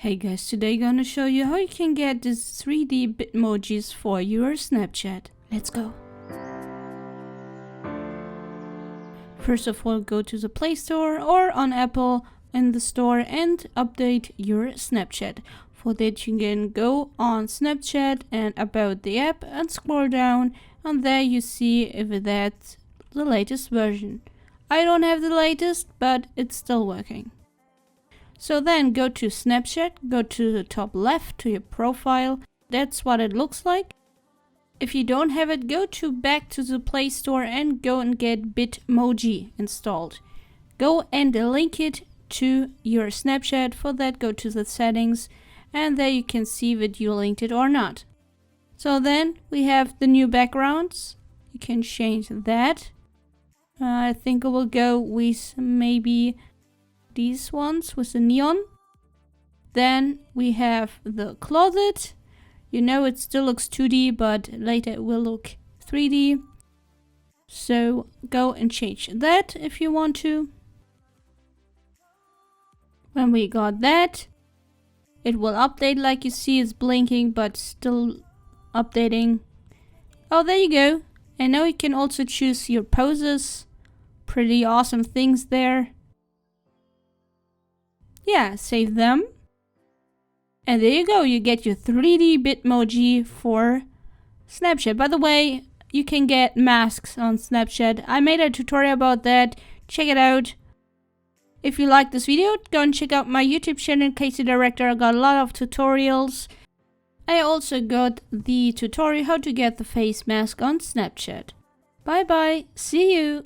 Hey guys, today gonna show you how you can get these 3D Bitmojis for your Snapchat. Let's go. First of all, go to the Play Store or on Apple in the store and update your Snapchat. For that you can go on Snapchat and about the app and scroll down, and there you see if that's the latest version. I don't have the latest, but it's still working. So then go to Snapchat, go to the top left to your profile. That's what it looks like. If you don't have it, go back to the Play Store and go and get Bitmoji installed. Go and link it to your Snapchat. For that, go to the settings and there you can see that you linked it or not. So then we have the new backgrounds. You can change that. I think I will go with maybe these ones with the neon. Then we have the closet. You know, it still looks 2D, but later it will look 3D. So go and change that if you want to. When we got that, it will update. Like you see, it's blinking but still updating. Oh, there you go. And now you can also choose your poses. Pretty awesome things there. Yeah, save them. And there you go, you get your 3D Bitmoji for Snapchat. By the way, you can get masks on Snapchat. I made a tutorial about that. Check it out. If you like this video, go and check out my YouTube channel, Casey Director. I got a lot of tutorials. I also got the tutorial how to get the face mask on Snapchat. Bye bye, see you.